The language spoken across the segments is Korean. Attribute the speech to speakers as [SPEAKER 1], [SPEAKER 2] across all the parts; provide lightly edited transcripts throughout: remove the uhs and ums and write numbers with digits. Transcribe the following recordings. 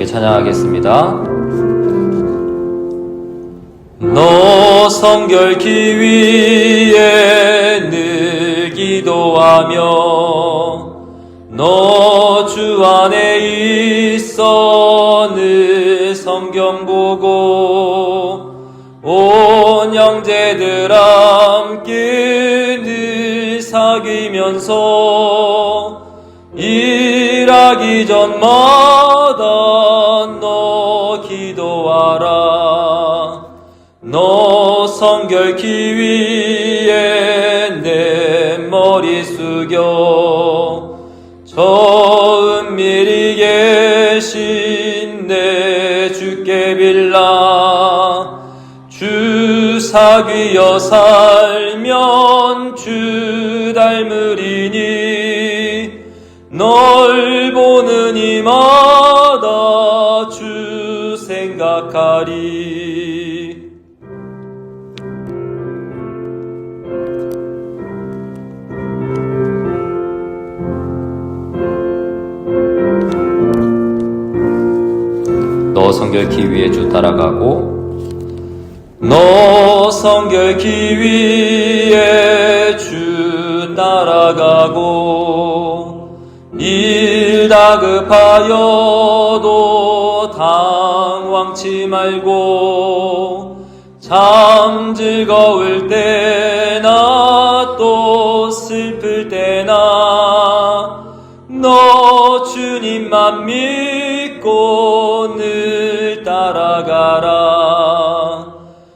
[SPEAKER 1] 찬양하겠습니다. 너 성결케 위해 늘 기도하며 너 주 안에 있어 늘 성경 보고 온 형제들 함께 늘 사귀면서 일하기 전마다 너 기도하라. 너 성결케 위해 내 머리 숙여 저 은밀히 계신 내 주께 빌라. 주 사귀어 살면 주 닮으리니 널 보는 이마다 주 생각하리. 너 성결케 위해 주 따라가고 너 성결케 위해 주 따라가고 일 다급하여도 당황치 말고 참 즐거울 때나 또 슬플 때나 너 주님만 믿고 늘 따라가라.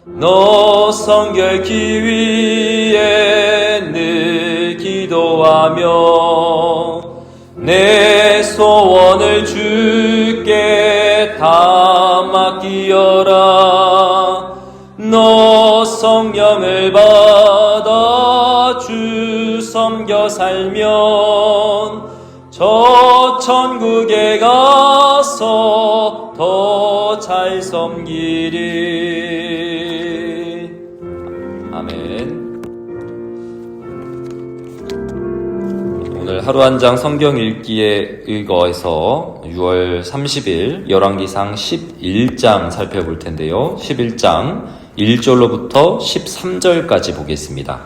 [SPEAKER 1] 너 성결케 위해 늘 기도하며 내 소원을 주께 다 맡기어라. 너 성령을 받아 주 섬겨 살면 저 천국에 가서 더 잘 섬기리. 아멘. 오늘 하루 한 장 성경 읽기에 의거해서 6월 30일 열왕기상 11장 살펴볼 텐데요. 11장 1절로부터 13절까지 보겠습니다.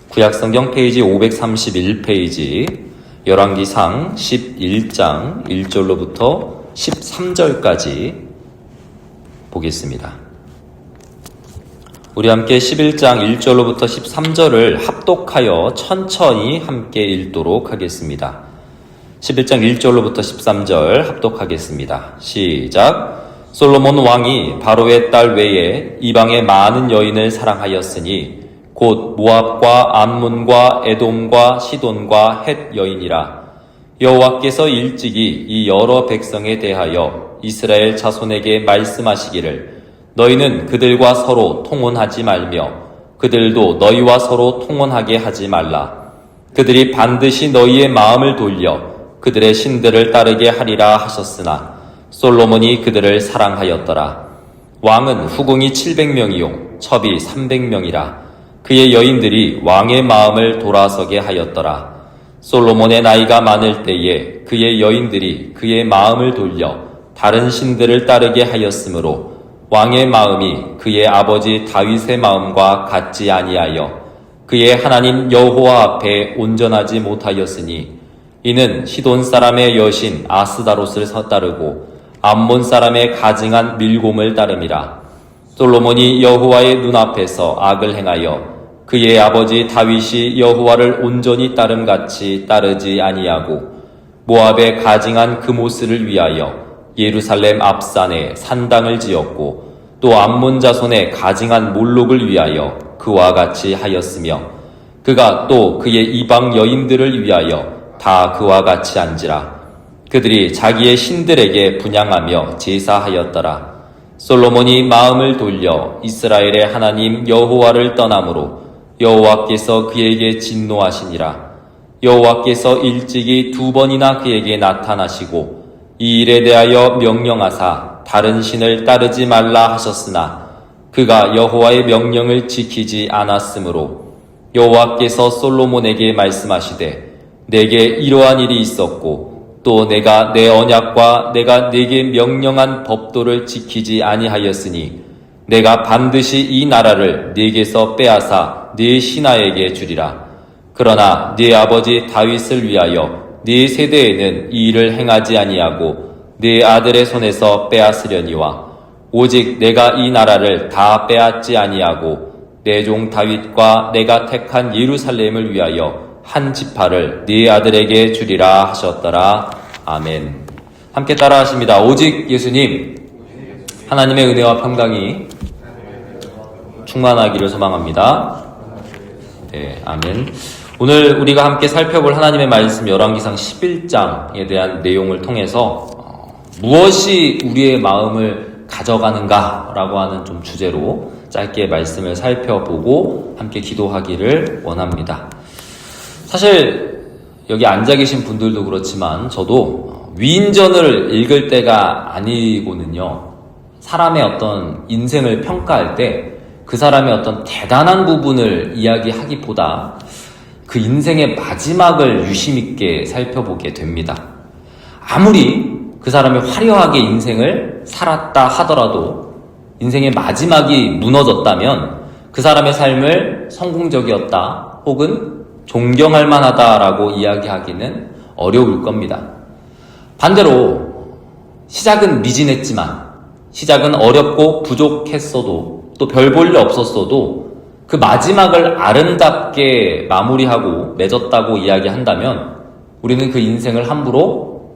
[SPEAKER 1] 구약성경 페이지 531페이지 열왕기상 11장 1절로부터 13절까지 보겠습니다. 우리 함께 11장 1절로부터 13절을 합독하여 천천히 함께 읽도록 하겠습니다. 11장 1절로부터 13절 합독하겠습니다. 시작. 솔로몬 왕이 바로의 딸 외에 이방의 많은 여인을 사랑하였으니 곧 모압과 암몬과 에돔과 시돈과 헷 여인이라. 여호와께서 일찍이 이 여러 백성에 대하여 이스라엘 자손에게 말씀하시기를 너희는 그들과 서로 통혼하지 말며 그들도 너희와 서로 통혼하게 하지 말라. 그들이 반드시 너희의 마음을 돌려 그들의 신들을 따르게 하리라 하셨으나 솔로몬이 그들을 사랑하였더라. 왕은 후궁이 700명이요 첩이 300명이라. 그의 여인들이 왕의 마음을 돌아서게 하였더라. 솔로몬의 나이가 많을 때에 그의 여인들이 그의 마음을 돌려 다른 신들을 따르게 하였으므로 왕의 마음이 그의 아버지 다윗의 마음과 같지 아니하여 그의 하나님 여호와 앞에 온전하지 못하였으니 이는 시돈 사람의 여신 아스다롯을 따르고 암몬 사람의 가증한 밀곰을 따름이라. 솔로몬이 여호와의 눈앞에서 악을 행하여 그의 아버지 다윗이 여호와를 온전히 따름같이 따르지 아니하고 모압의 가증한 그모스를 위하여 예루살렘 앞산에 산당을 지었고 또 암몬 자손의 가증한 몰록을 위하여 그와 같이 하였으며 그가 또 그의 이방 여인들을 위하여 다 그와 같이 한지라. 그들이 자기의 신들에게 분향하며 제사하였더라. 솔로몬이 마음을 돌려 이스라엘의 하나님 여호와를 떠나므로 여호와께서 그에게 진노하시니라. 여호와께서 일찍이 2번이나 그에게 나타나시고 이 일에 대하여 명령하사 다른 신을 따르지 말라 하셨으나 그가 여호와의 명령을 지키지 않았으므로 여호와께서 솔로몬에게 말씀하시되 내게 이러한 일이 있었고 또 내가 내 언약과 내가 네게 명령한 법도를 지키지 아니하였으니 내가 반드시 이 나라를 네게서 빼앗아 네 신하에게 주리라. 그러나 네 아버지 다윗을 위하여 네 세대에는 이 일을 행하지 아니하고 네 아들의 손에서 빼앗으려니와 오직 내가 이 나라를 다 빼앗지 아니하고 내 종 다윗과 내가 택한 예루살렘을 위하여 한 지파를 네 아들에게 주리라 하셨더라. 아멘. 함께 따라하십니다. 오직 예수님, 하나님의 은혜와 평강이 충만하기를 소망합니다. 네, 아멘. 오늘 우리가 함께 살펴볼 하나님의 말씀 열왕기상 11장에 대한 내용을 통해서 무엇이 우리의 마음을 가져가는가라고 하는 좀 주제로 짧게 말씀을 살펴보고 함께 기도하기를 원합니다. 사실 여기 앉아 계신 분들도 그렇지만 저도 위인전을 읽을 때가 아니고는요, 사람의 어떤 인생을 평가할 때 그 사람의 어떤 대단한 부분을 이야기하기보다 그 인생의 마지막을 유심있게 살펴보게 됩니다. 아무리 그 사람이 화려하게 인생을 살았다 하더라도 인생의 마지막이 무너졌다면 그 사람의 삶을 성공적이었다 혹은 존경할 만하다라고 이야기하기는 어려울 겁니다. 반대로 시작은 미진했지만, 시작은 어렵고 부족했어도, 또 별 볼 일 없었어도 그 마지막을 아름답게 마무리하고 맺었다고 이야기한다면 우리는 그 인생을 함부로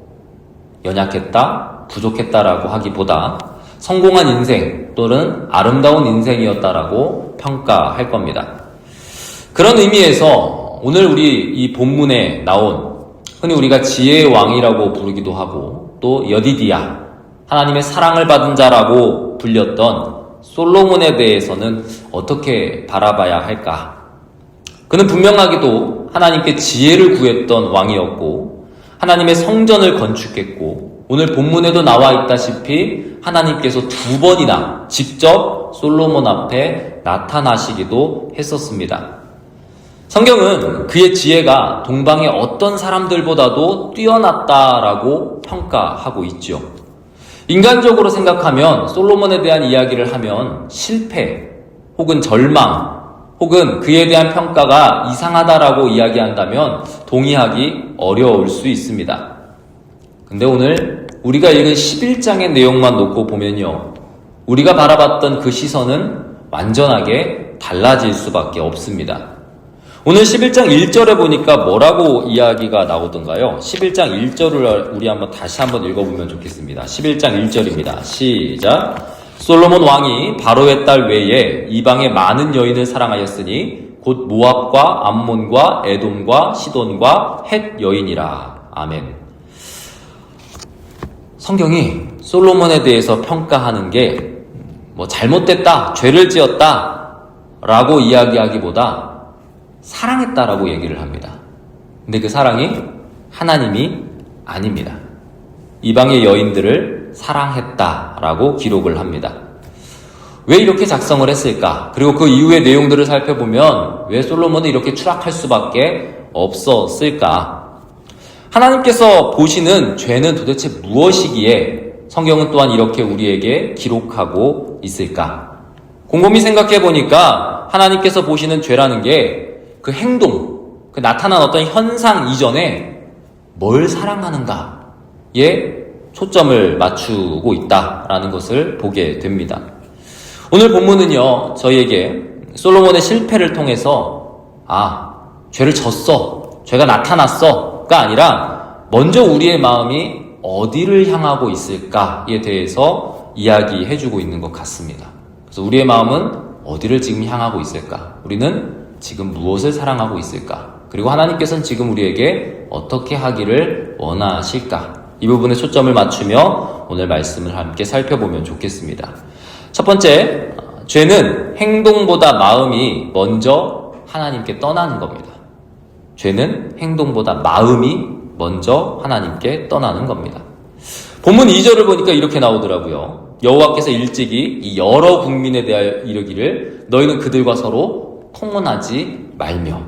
[SPEAKER 1] 연약했다, 부족했다라고 하기보다 성공한 인생 또는 아름다운 인생이었다라고 평가할 겁니다. 그런 의미에서 오늘 우리 이 본문에 나온 흔히 우리가 지혜의 왕이라고 부르기도 하고 또 여디디야, 하나님의 사랑을 받은 자라고 불렸던 솔로몬에 대해서는 어떻게 바라봐야 할까? 그는 분명하게도 하나님께 지혜를 구했던 왕이었고 하나님의 성전을 건축했고 오늘 본문에도 나와 있다시피 하나님께서 2번이나 직접 솔로몬 앞에 나타나시기도 했었습니다. 성경은 그의 지혜가 동방의 어떤 사람들보다도 뛰어났다라고 평가하고 있죠. 인간적으로 생각하면 솔로몬에 대한 이야기를 하면 실패 혹은 절망 혹은 그에 대한 평가가 이상하다라고 이야기한다면 동의하기 어려울 수 있습니다. 근데 오늘 우리가 읽은 11장의 내용만 놓고 보면요, 우리가 바라봤던 그 시선은 완전하게 달라질 수밖에 없습니다. 오늘 11장 1절에 보니까 뭐라고 이야기가 나오던가요? 11장 1절을 우리 다시 한번 읽어보면 좋겠습니다. 11장 1절입니다. 시작. 솔로몬 왕이 바로의 딸 외에 이방의 많은 여인을 사랑하였으니 곧 모압과 암몬과 에돔과 시돈과 헷 여인이라. 아멘. 성경이 솔로몬에 대해서 평가하는 게 잘못됐다, 죄를 지었다 라고 이야기하기보다 사랑했다라고 얘기를 합니다. 근데 그 사랑이 하나님이 아닙니다. 이방의 여인들을 사랑했다라고 기록을 합니다. 왜 이렇게 작성을 했을까? 그리고 그 이후의 내용들을 살펴보면 왜 솔로몬은 이렇게 추락할 수밖에 없었을까? 하나님께서 보시는 죄는 도대체 무엇이기에 성경은 또한 이렇게 우리에게 기록하고 있을까? 곰곰이 생각해 보니까 하나님께서 보시는 죄라는 게 그 행동, 그 나타난 어떤 현상 이전에 뭘 사랑하는가에 초점을 맞추고 있다라는 것을 보게 됩니다. 오늘 본문은요, 저희에게 솔로몬의 실패를 통해서 죄를 졌어, 죄가 나타났어가 아니라 먼저 우리의 마음이 어디를 향하고 있을까에 대해서 이야기해주고 있는 것 같습니다. 그래서 우리의 마음은 어디를 지금 향하고 있을까? 우리는 지금 무엇을 사랑하고 있을까? 그리고 하나님께서는 지금 우리에게 어떻게 하기를 원하실까? 이 부분에 초점을 맞추며 오늘 말씀을 함께 살펴보면 좋겠습니다. 첫 번째, 죄는 행동보다 마음이 먼저 하나님께 떠나는 겁니다. 죄는 행동보다 마음이 먼저 하나님께 떠나는 겁니다. 본문 2절을 보니까 이렇게 나오더라고요. 여호와께서 일찍이 이 여러 국민에 대하여 이르기를 너희는 그들과 서로 통혼하지 말며.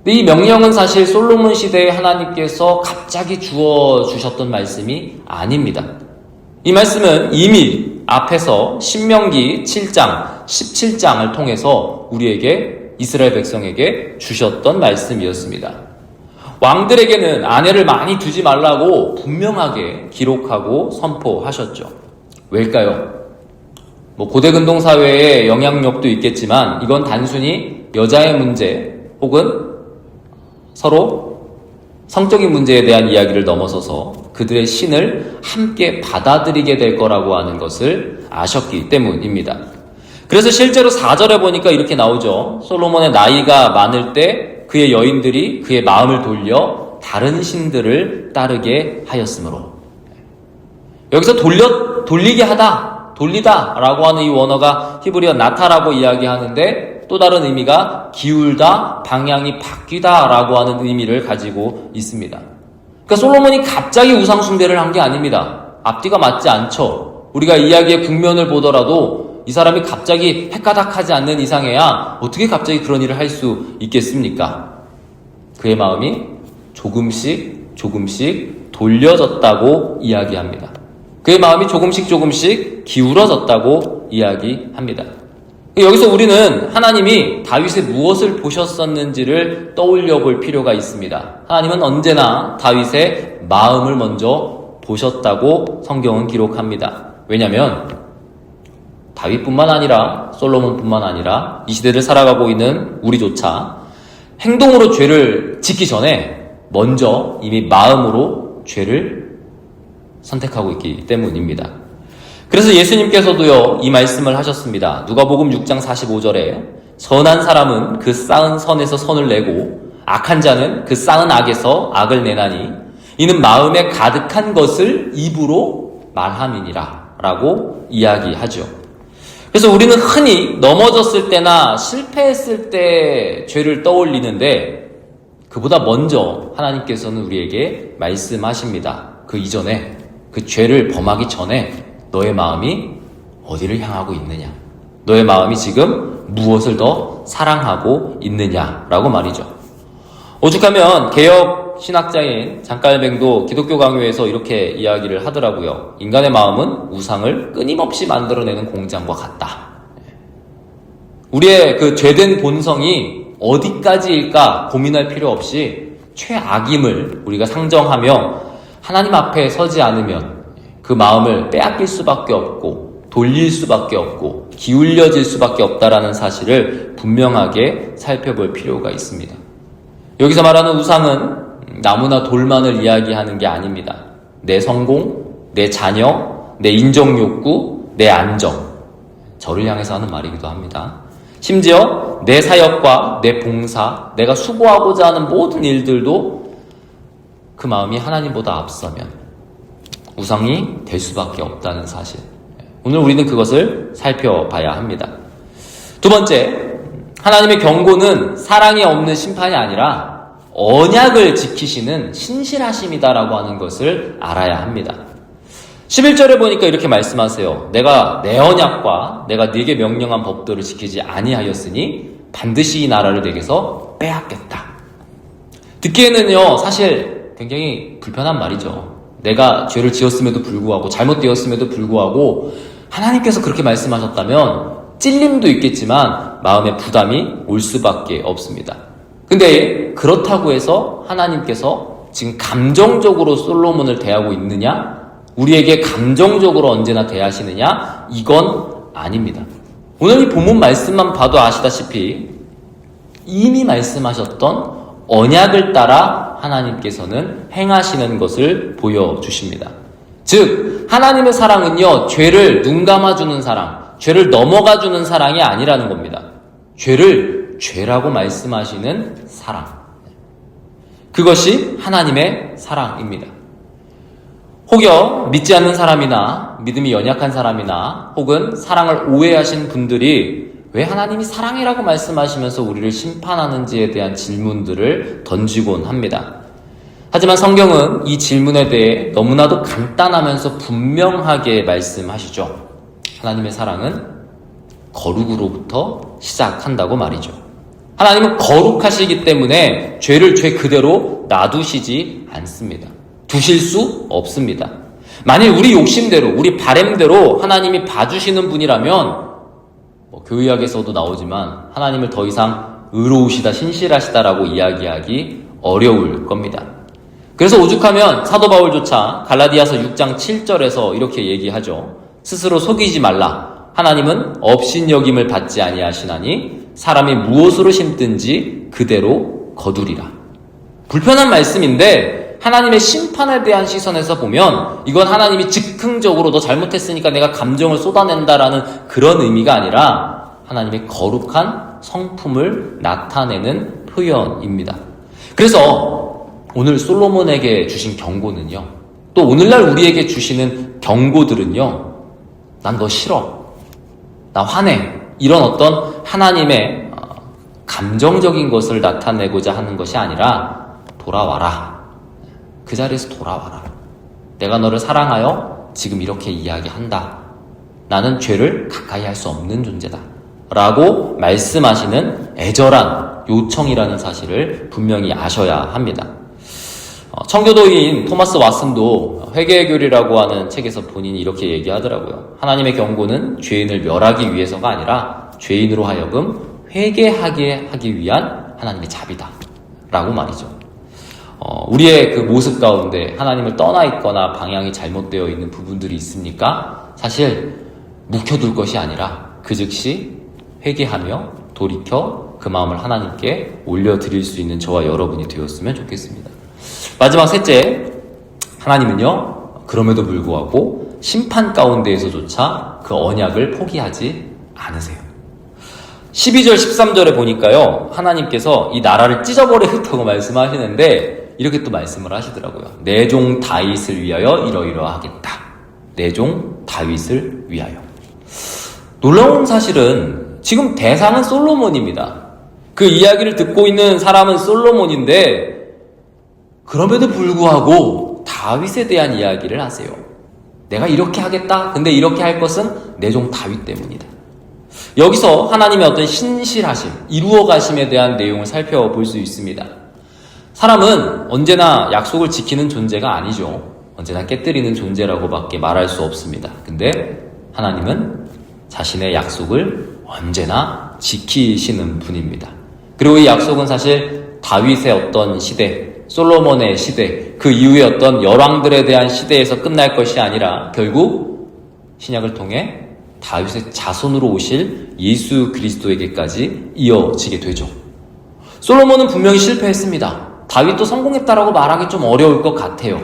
[SPEAKER 1] 근데 이 명령은 사실 솔로몬 시대에 하나님께서 갑자기 주어주셨던 말씀이 아닙니다. 이 말씀은 이미 앞에서 신명기 7장, 17장을 통해서 우리에게 이스라엘 백성에게 주셨던 말씀이었습니다. 왕들에게는 아내를 많이 두지 말라고 분명하게 기록하고 선포하셨죠. 왜일까요? 고대 근동 사회의 영향력도 있겠지만 이건 단순히 여자의 문제 혹은 서로 성적인 문제에 대한 이야기를 넘어서서 그들의 신을 함께 받아들이게 될 거라고 하는 것을 아셨기 때문입니다. 그래서 실제로 4절에 보니까 이렇게 나오죠. 솔로몬의 나이가 많을 때 그의 여인들이 그의 마음을 돌려 다른 신들을 따르게 하였으므로. 여기서 돌리게 하다, 돌리다 라고 하는 이 원어가 히브리어 나타라고 이야기하는데 또 다른 의미가 기울다, 방향이 바뀌다 라고 하는 의미를 가지고 있습니다. 그러니까 솔로몬이 갑자기 우상 숭배를 한 게 아닙니다. 앞뒤가 맞지 않죠. 우리가 이야기의 국면을 보더라도 이 사람이 갑자기 헷가닥하지 않는 이상해야 어떻게 갑자기 그런 일을 할 수 있겠습니까? 그의 마음이 조금씩 돌려졌다고 이야기합니다. 그의 마음이 조금씩 기울어졌다고 이야기합니다. 여기서 우리는 하나님이 다윗의 무엇을 보셨었는지를 떠올려 볼 필요가 있습니다. 하나님은 언제나 다윗의 마음을 먼저 보셨다고 성경은 기록합니다. 왜냐하면 다윗뿐만 아니라 솔로몬뿐만 아니라 이 시대를 살아가고 있는 우리조차 행동으로 죄를 짓기 전에 먼저 이미 마음으로 죄를 선택하고 있기 때문입니다. 그래서 예수님께서도요 이 말씀을 하셨습니다. 누가복음 6장 45절에 선한 사람은 그 쌓은 선에서 선을 내고 악한 자는 그 쌓은 악에서 악을 내나니 이는 마음에 가득한 것을 입으로 말함이니라 라고 이야기하죠. 그래서 우리는 흔히 넘어졌을 때나 실패했을 때 죄를 떠올리는데 그보다 먼저 하나님께서는 우리에게 말씀하십니다. 그 이전에 그 죄를 범하기 전에 너의 마음이 어디를 향하고 있느냐? 너의 마음이 지금 무엇을 더 사랑하고 있느냐라고 말이죠. 오죽하면 개혁 신학자인 장깔뱅도 기독교 강요에서 이렇게 이야기를 하더라고요. 인간의 마음은 우상을 끊임없이 만들어내는 공장과 같다. 우리의 그 죄된 본성이 어디까지일까 고민할 필요 없이 최악임을 우리가 상정하며 하나님 앞에 서지 않으면 그 마음을 빼앗길 수밖에 없고 돌릴 수밖에 없고 기울여질 수밖에 없다라는 사실을 분명하게 살펴볼 필요가 있습니다. 여기서 말하는 우상은 나무나 돌만을 이야기하는 게 아닙니다. 내 성공, 내 자녀, 내 인정욕구, 내 안정, 저를 향해서 하는 말이기도 합니다. 심지어 내 사역과 내 봉사, 내가 수고하고자 하는 모든 일들도 그 마음이 하나님보다 앞서면 우상이 될 수밖에 없다는 사실. 오늘 우리는 그것을 살펴봐야 합니다. 두 번째, 하나님의 경고는 사랑이 없는 심판이 아니라 언약을 지키시는 신실하심이다라고 하는 것을 알아야 합니다. 11절에 보니까 이렇게 말씀하세요. 내가 내 언약과 내가 네게 명령한 법도를 지키지 아니하였으니 반드시 이 나라를 내게서 빼앗겠다. 듣기에는요 사실 굉장히 불편한 말이죠. 내가 죄를 지었음에도 불구하고 잘못되었음에도 불구하고 하나님께서 그렇게 말씀하셨다면 찔림도 있겠지만 마음에 부담이 올 수밖에 없습니다. 근데 그렇다고 해서 하나님께서 지금 감정적으로 솔로몬을 대하고 있느냐? 우리에게 감정적으로 언제나 대하시느냐? 이건 아닙니다. 오늘 이 본문 말씀만 봐도 아시다시피 이미 말씀하셨던 언약을 따라 하나님께서는 행하시는 것을 보여주십니다. 즉 하나님의 사랑은요 죄를 눈 감아주는 사랑, 죄를 넘어가주는 사랑이 아니라는 겁니다. 죄를 죄라고 말씀하시는 사랑, 그것이 하나님의 사랑입니다. 혹여 믿지 않는 사람이나 믿음이 연약한 사람이나 혹은 사랑을 오해하신 분들이 왜 하나님이 사랑이라고 말씀하시면서 우리를 심판하는지에 대한 질문들을 던지곤 합니다. 하지만 성경은 이 질문에 대해 너무나도 간단하면서 분명하게 말씀하시죠. 하나님의 사랑은 거룩으로부터 시작한다고 말이죠. 하나님은 거룩하시기 때문에 죄를 죄 그대로 놔두시지 않습니다. 두실 수 없습니다. 만일 우리 욕심대로, 우리 바램대로 하나님이 봐주시는 분이라면 교의학에서도 나오지만 하나님을 더 이상 의로우시다, 신실하시다라고 이야기하기 어려울 겁니다. 그래서 오죽하면 사도 바울조차 갈라디아서 6장 7절에서 이렇게 얘기하죠. 스스로 속이지 말라. 하나님은 업신여김을 받지 아니하시나니 사람이 무엇으로 심든지 그대로 거두리라. 불편한 말씀인데 하나님의 심판에 대한 시선에서 보면 이건 하나님이 즉흥적으로 너 잘못했으니까 내가 감정을 쏟아낸다라는 그런 의미가 아니라 하나님의 거룩한 성품을 나타내는 표현입니다. 그래서 오늘 솔로몬에게 주신 경고는요, 또 오늘날 우리에게 주시는 경고들은요, 난 너 싫어, 나 화내, 이런 어떤 하나님의 감정적인 것을 나타내고자 하는 것이 아니라 돌아와라. 그 자리에서 돌아와라. 내가 너를 사랑하여 지금 이렇게 이야기한다. 나는 죄를 가까이 할 수 없는 존재다. 라고 말씀하시는 애절한 요청이라는 사실을 분명히 아셔야 합니다. 청교도인 토마스 왓슨도 회개의 교리라고 하는 책에서 본인이 이렇게 얘기하더라고요. 하나님의 경고는 죄인을 멸하기 위해서가 아니라 죄인으로 하여금 회개하게 하기 위한 하나님의 자비다. 라고 말이죠. 우리의 그 모습 가운데 하나님을 떠나 있거나 방향이 잘못되어 있는 부분들이 있습니까? 사실 묵혀둘 것이 아니라 그 즉시 회개하며 돌이켜 그 마음을 하나님께 올려드릴 수 있는 저와 여러분이 되었으면 좋겠습니다. 마지막 셋째, 하나님은요, 그럼에도 불구하고 심판 가운데에서조차 그 언약을 포기하지 않으세요. 12절 13절에 보니까요, 하나님께서 이 나라를 찢어버리겠다고 말씀하시는데 이렇게 또 말씀을 하시더라고요. 내 종 다윗을 위하여 이러이러하겠다. 내 종 다윗을 위하여. 놀라운 사실은 지금 대상은 솔로몬입니다. 그 이야기를 듣고 있는 사람은 솔로몬인데 그럼에도 불구하고 다윗에 대한 이야기를 하세요. 내가 이렇게 하겠다. 근데 이렇게 할 것은 내 종 다윗 때문이다. 여기서 하나님의 어떤 신실하심, 이루어가심에 대한 내용을 살펴볼 수 있습니다. 사람은 언제나 약속을 지키는 존재가 아니죠. 언제나 깨뜨리는 존재라고밖에 말할 수 없습니다. 근데 하나님은 자신의 약속을 언제나 지키시는 분입니다. 그리고 이 약속은 사실 다윗의 어떤 시대, 솔로몬의 시대, 그 이후의 어떤 열왕들에 대한 시대에서 끝날 것이 아니라 결국 신약을 통해 다윗의 자손으로 오실 예수 그리스도에게까지 이어지게 되죠. 솔로몬은 분명히 실패했습니다. 다윗도 성공했다라고 말하기 좀 어려울 것 같아요.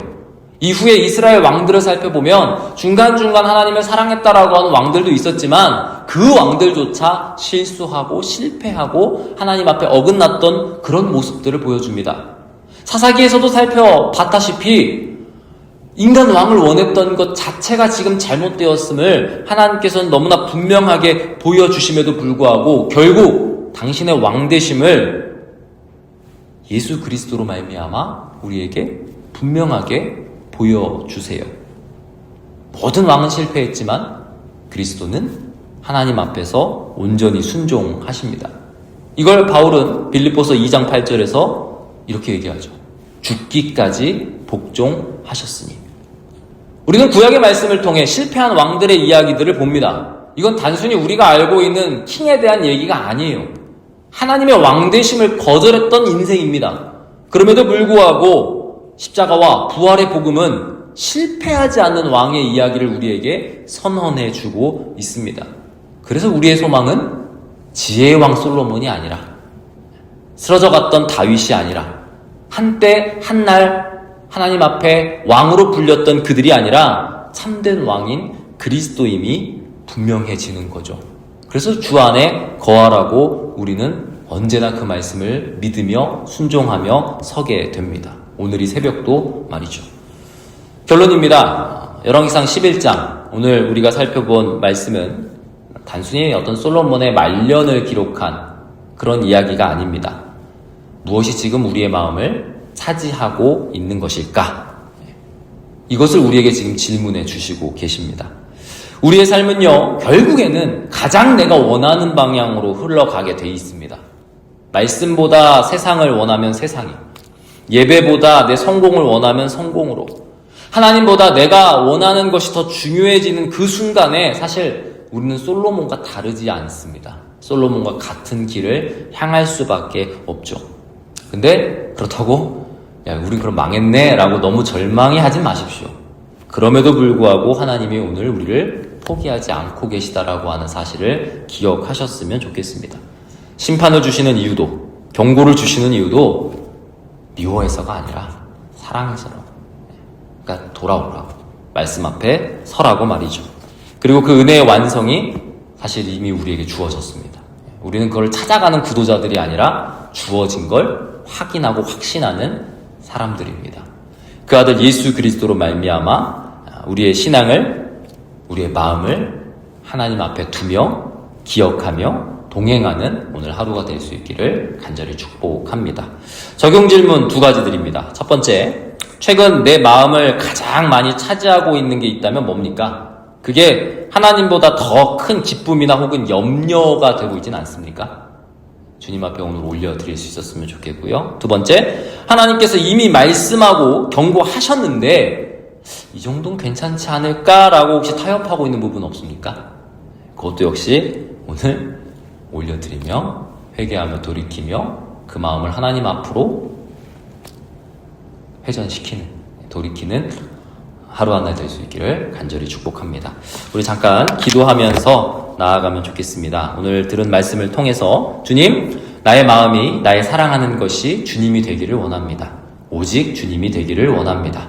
[SPEAKER 1] 이후에 이스라엘 왕들을 살펴보면 중간중간 하나님을 사랑했다라고 하는 왕들도 있었지만 그 왕들조차 실수하고 실패하고 하나님 앞에 어긋났던 그런 모습들을 보여줍니다. 사사기에서도 살펴봤다시피 인간 왕을 원했던 것 자체가 지금 잘못되었음을 하나님께서는 너무나 분명하게 보여주심에도 불구하고 결국 당신의 왕되심을 예수 그리스도로 말미암아 우리에게 분명하게 보여주세요. 모든 왕은 실패했지만 그리스도는 하나님 앞에서 온전히 순종하십니다. 이걸 바울은 빌립보서 2장 8절에서 이렇게 얘기하죠. 죽기까지 복종하셨으니. 우리는 구약의 말씀을 통해 실패한 왕들의 이야기들을 봅니다. 이건 단순히 우리가 알고 있는 킹에 대한 얘기가 아니에요. 하나님의 왕되심을 거절했던 인생입니다. 그럼에도 불구하고 십자가와 부활의 복음은 실패하지 않는 왕의 이야기를 우리에게 선언해주고 있습니다. 그래서 우리의 소망은 지혜의 왕 솔로몬이 아니라 쓰러져갔던 다윗이 아니라 한때 한날 하나님 앞에 왕으로 불렸던 그들이 아니라 참된 왕인 그리스도임이 분명해지는 거죠. 그래서 주 안에 거하라고 우리는 언제나 그 말씀을 믿으며 순종하며 서게 됩니다. 오늘 이 새벽도 말이죠. 결론입니다. 열왕기상 11장 오늘 우리가 살펴본 말씀은 단순히 어떤 솔로몬의 말년을 기록한 그런 이야기가 아닙니다. 무엇이 지금 우리의 마음을 차지하고 있는 것일까? 이것을 우리에게 지금 질문해 주시고 계십니다. 우리의 삶은요, 결국에는 가장 내가 원하는 방향으로 흘러가게 돼 있습니다. 말씀보다 세상을 원하면 세상이, 예배보다 내 성공을 원하면 성공으로, 하나님보다 내가 원하는 것이 더 중요해지는 그 순간에 사실 우리는 솔로몬과 다르지 않습니다. 솔로몬과 같은 길을 향할 수밖에 없죠. 근데 그렇다고 야 우린 그럼 망했네 라고 너무 절망해 하지 마십시오. 그럼에도 불구하고 하나님이 오늘 우리를 포기하지 않고 계시다라고 하는 사실을 기억하셨으면 좋겠습니다. 심판을 주시는 이유도, 경고를 주시는 이유도 미워해서가 아니라 사랑해서라고. 그러니까 돌아오라고, 말씀 앞에 서라고 말이죠. 그리고 그 은혜의 완성이 사실 이미 우리에게 주어졌습니다. 우리는 그걸 찾아가는 구도자들이 아니라 주어진 걸 확인하고 확신하는 사람들입니다. 그 아들 예수 그리스도로 말미암아 우리의 신앙을, 우리의 마음을 하나님 앞에 두며 기억하며 동행하는 오늘 하루가 될 수 있기를 간절히 축복합니다. 적용 질문 2가지 드립니다. 첫 번째, 최근 내 마음을 가장 많이 차지하고 있는 게 있다면 뭡니까? 그게 하나님보다 더 큰 기쁨이나 혹은 염려가 되고 있진 않습니까? 주님 앞에 오늘 올려드릴 수 있었으면 좋겠고요. 2번째, 하나님께서 이미 말씀하고 경고하셨는데 이 정도는 괜찮지 않을까라고 혹시 타협하고 있는 부분 없습니까? 그것도 역시 오늘 올려드리며 회개하며 돌이키며 그 마음을 하나님 앞으로 회전시키는, 돌이키는 하루하나 될 수 있기를 간절히 축복합니다. 우리 잠깐 기도하면서 나아가면 좋겠습니다. 오늘 들은 말씀을 통해서 주님, 나의 마음이 나의 사랑하는 것이 주님이 되기를 원합니다. 오직 주님이 되기를 원합니다.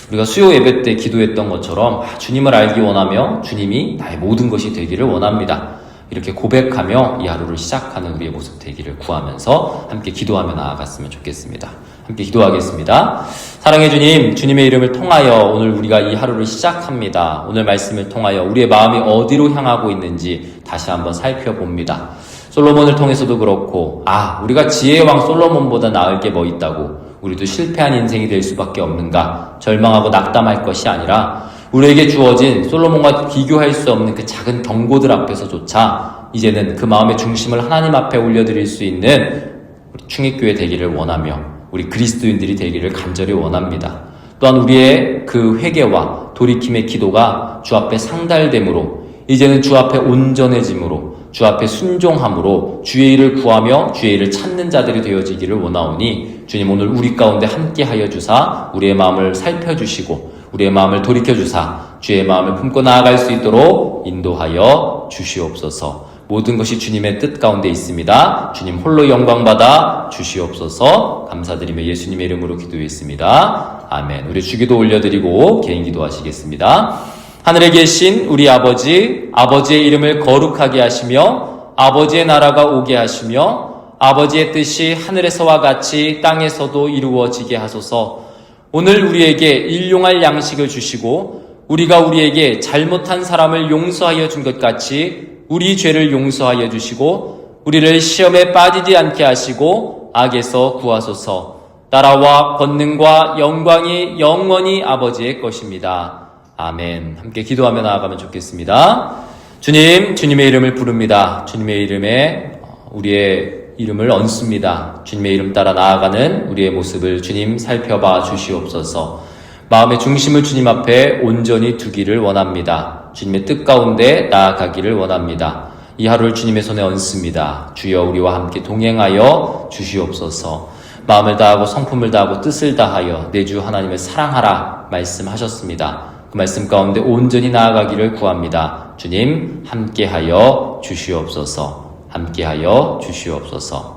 [SPEAKER 1] 우리가 수요 예배 때 기도했던 것처럼 주님을 알기 원하며 주님이 나의 모든 것이 되기를 원합니다. 이렇게 고백하며 이 하루를 시작하는 우리의 모습 되기를 구하면서 함께 기도하며 나아갔으면 좋겠습니다. 함께 기도하겠습니다. 사랑해 주님, 주님의 이름을 통하여 오늘 우리가 이 하루를 시작합니다. 오늘 말씀을 통하여 우리의 마음이 어디로 향하고 있는지 다시 한번 살펴봅니다. 솔로몬을 통해서도 그렇고 우리가 지혜의 왕 솔로몬보다 나을 게 뭐 있다고 우리도 실패한 인생이 될 수밖에 없는가 절망하고 낙담할 것이 아니라 우리에게 주어진 솔로몬과 비교할 수 없는 그 작은 경고들 앞에서조차 이제는 그 마음의 중심을 하나님 앞에 올려드릴 수 있는 우리 충익교회 되기를 원하며 우리 그리스도인들이 되기를 간절히 원합니다. 또한 우리의 그 회개와 돌이킴의 기도가 주 앞에 상달됨으로 이제는 주 앞에 온전해짐으로 주 앞에 순종함으로 주의 일을 구하며 주의 일을 찾는 자들이 되어지기를 원하오니 주님 오늘 우리 가운데 함께하여 주사 우리의 마음을 살펴주시고 우리의 마음을 돌이켜주사 주의 마음을 품고 나아갈 수 있도록 인도하여 주시옵소서. 모든 것이 주님의 뜻 가운데 있습니다. 주님 홀로 영광받아 주시옵소서. 감사드리며 예수님의 이름으로 기도했습니다. 아멘. 우리 주기도 올려드리고 개인 기도하시겠습니다. 하늘에 계신 우리 아버지, 아버지의 이름을 거룩하게 하시며 아버지의 나라가 오게 하시며 아버지의 뜻이 하늘에서와 같이 땅에서도 이루어지게 하소서. 오늘 우리에게 일용할 양식을 주시고 우리가 우리에게 잘못한 사람을 용서하여 준 것 같이 우리 죄를 용서하여 주시고 우리를 시험에 빠지지 않게 하시고 악에서 구하소서. 나라와 권능과 영광이 영원히 아버지의 것입니다. 아멘. 함께 기도하며 나아가면 좋겠습니다. 주님, 주님의 이름을 부릅니다. 주님의 이름에 우리의 이름을 얹습니다. 주님의 이름 따라 나아가는 우리의 모습을 주님 살펴봐 주시옵소서. 마음의 중심을 주님 앞에 온전히 두기를 원합니다. 주님의 뜻 가운데 나아가기를 원합니다. 이 하루를 주님의 손에 얹습니다. 주여 우리와 함께 동행하여 주시옵소서. 마음을 다하고 성품을 다하고 뜻을 다하여 내 주 하나님을 사랑하라 말씀하셨습니다. 그 말씀 가운데 온전히 나아가기를 구합니다. 주님 함께하여 주시옵소서. 함께하여 주시옵소서.